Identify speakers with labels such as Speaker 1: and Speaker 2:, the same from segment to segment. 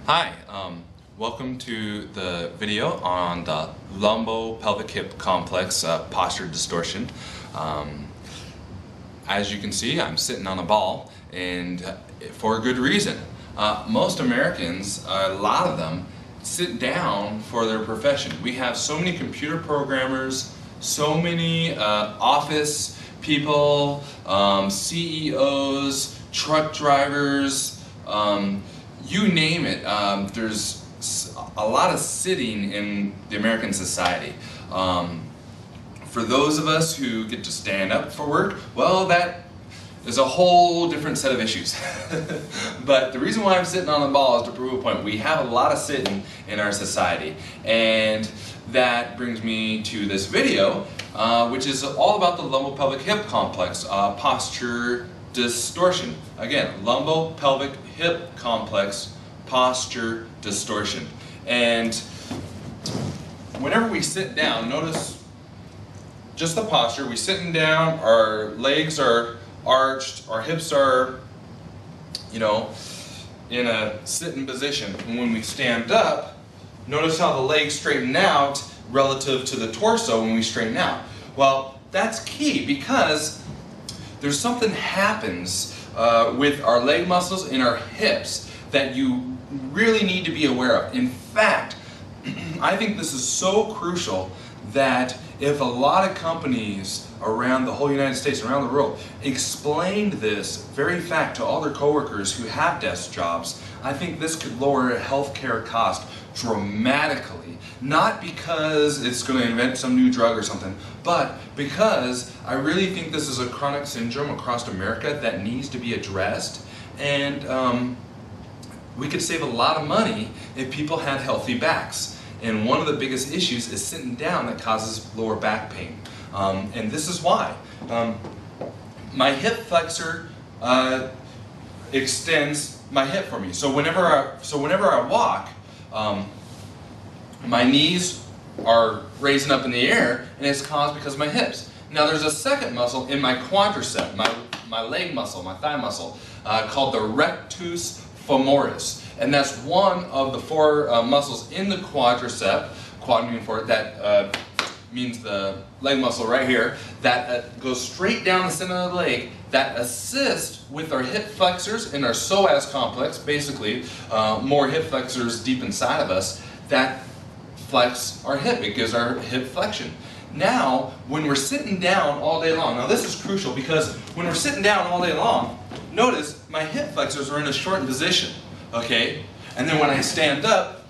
Speaker 1: Hi, welcome to the video on the lumbo-pelvic hip complex posture distortion. As you can see, I'm sitting on a ball, and for a good reason. Most Americans, a lot of them, sit down for their profession. We have so many computer programmers, so many office people, CEOs, truck drivers, you name it. There's a lot of sitting in the American society. For those of us who get to stand up for work, well, that is a whole different set of issues. But the reason why I'm sitting on the ball is to prove a point. We have a lot of sitting in our society, and that brings me to this video, which is all about the lumbo-pelvic hip complex, posture distortion. Again, lumbo-pelvic hip complex, posture distortion. And whenever we sit down, notice just the posture. We're sitting down, our legs are arched, our hips are, in a sitting position. And when we stand up, notice how the legs straighten out relative to the torso when we straighten out. Well, that's key because there's something happens with our leg muscles and our hips that you really need to be aware of. In fact, I think this is so crucial that if a lot of companies around the whole United States, around the world, explained this very fact to all their coworkers who have desk jobs, I think this could lower healthcare cost dramatically. Not because it's going to invent some new drug or something, but because I really think this is a chronic syndrome across America that needs to be addressed, and we could save a lot of money if people had healthy backs. And one of the biggest issues is sitting down that causes lower back pain. And this is why. My hip flexor extends my hip for me. So whenever I walk, my knees are raising up in the air, and it's caused because of my hips. Now there's a second muscle in my quadricep, my leg muscle, my thigh muscle, called the rectus femoris. And that's one of the four muscles in the quadricep, quad meaning four, that means the leg muscle right here, that goes straight down the center of the leg, that assists with our hip flexors and our psoas complex, basically more hip flexors deep inside of us, that flex our hip. It gives our hip flexion. Now, when we're sitting down all day long, now this is crucial because when we're sitting down all day long, notice my hip flexors are in a shortened position, okay? And then when I stand up,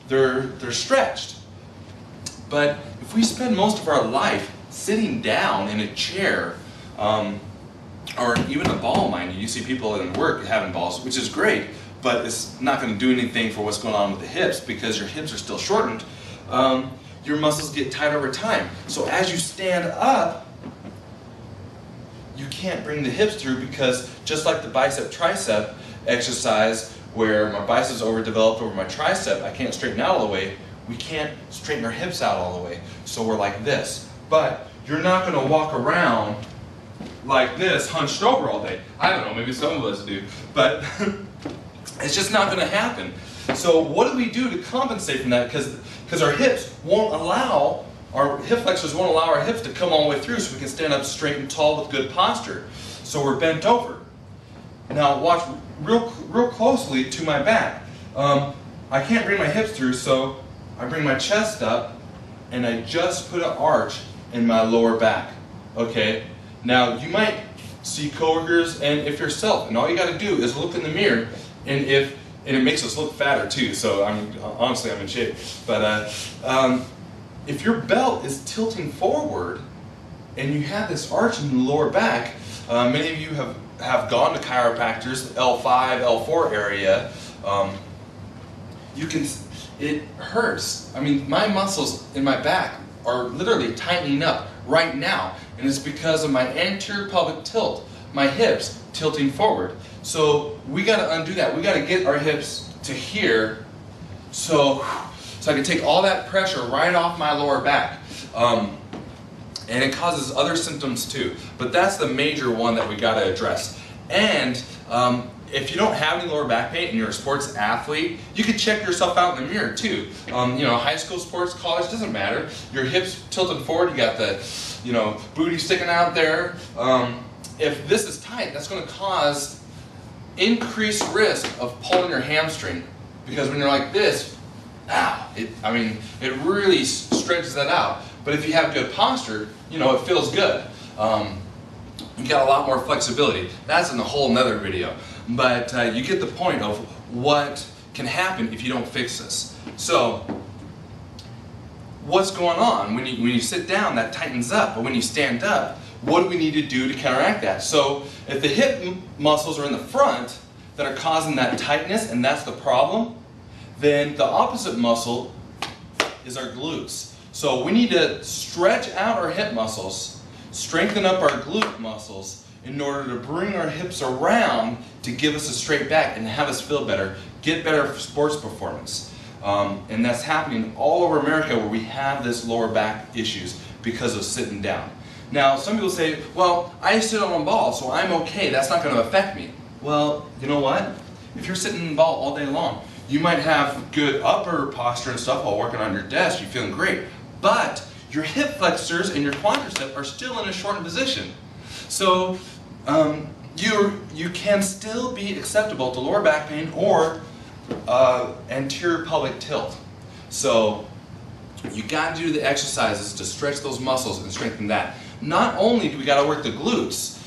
Speaker 1: they're stretched. But if we spend most of our life sitting down in a chair, or even a ball, mind you, you see people in work having balls, which is great, but it's not going to do anything for what's going on with the hips because your hips are still shortened. Your muscles get tight over time. So as you stand up, you can't bring the hips through because just like the bicep-tricep exercise where my biceps overdeveloped over my tricep, I can't straighten out all the way, we can't straighten our hips out all the way. So we're like this. But you're not going to walk around like this, hunched over all day. I don't know, maybe some of us do. But it's just not going to happen. So what do we do to compensate from that? Because our hips won't allow, our hip flexors won't allow our hips to come all the way through so we can stand up straight and tall with good posture. So we're bent over. Now watch real closely to my back. I can't bring my hips through, so I bring my chest up and I just put an arch in my lower back. Okay? Now you might see coworkers and if yourself, and all you got to do is look in the mirror, and it makes us look fatter too. So honestly I'm in shape. But if your belt is tilting forward and you have this arch in the lower back, many of you have gone to chiropractors, L5, L4 area. It hurts. I mean, my muscles in my back are literally tightening up right now, and it's because of my anterior pelvic tilt, my hips tilting forward. So we got to undo that. We got to get our hips to here, so I can take all that pressure right off my lower back. And it causes other symptoms too, but that's the major one that we got to address. And if you don't have any lower back pain and you're a sports athlete, you could check yourself out in the mirror too. You know, high school sports, college, doesn't matter. Your hips tilted forward, you got the, you know, booty sticking out there. If this is tight, that's going to cause increased risk of pulling your hamstring, because when you're like this, ow, it really stretches that out. But if you have good posture, you know, it feels good. You got a lot more flexibility. That's in a whole nother video. But you get the point of what can happen if you don't fix this. So, what's going on? When you sit down, that tightens up. But when you stand up, what do we need to do to counteract that? So, if the hip muscles are in the front that are causing that tightness, and that's the problem, then the opposite muscle is our glutes. So we need to stretch out our hip muscles, strengthen up our glute muscles in order to bring our hips around to give us a straight back and have us feel better, get better sports performance. And that's happening all over America where we have this lower back issues because of sitting down. Now, some people say, well, I sit on a ball, so I'm okay, that's not going to affect me. Well, you know what? If you're sitting in the ball all day long, you might have good upper posture and stuff while working on your desk, you're feeling great. But your hip flexors and your quadriceps are still in a shortened position. So you can still be acceptable to lower back pain or anterior pelvic tilt. So you got to do the exercises to stretch those muscles and strengthen that. Not only do we got to work the glutes,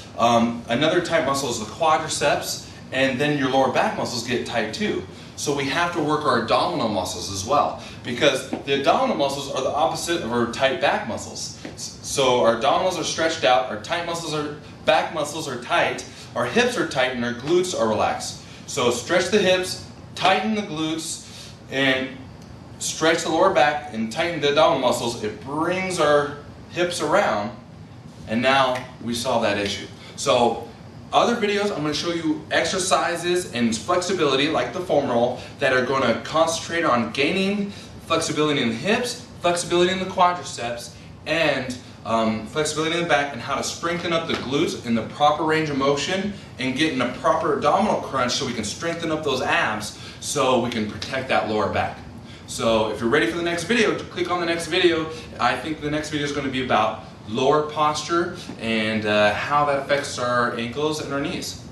Speaker 1: another tight muscle is the quadriceps, and then your lower back muscles get tight too. So we have to work our abdominal muscles as well, because the abdominal muscles are the opposite of our tight back muscles. So our abdominals are stretched out, our back muscles are tight, our hips are tight, and our glutes are relaxed. So stretch the hips, tighten the glutes, and stretch the lower back and tighten the abdominal muscles. It brings our hips around, and now we solve that issue. So other videos, I'm going to show you exercises and flexibility like the foam roll that are going to concentrate on gaining flexibility in the hips, flexibility in the quadriceps, and flexibility in the back, and how to strengthen up the glutes in the proper range of motion and get in a proper abdominal crunch so we can strengthen up those abs so we can protect that lower back. So if you're ready for the next video, click on the next video. I think the next video is going to be about lower posture and how that affects our ankles and our knees.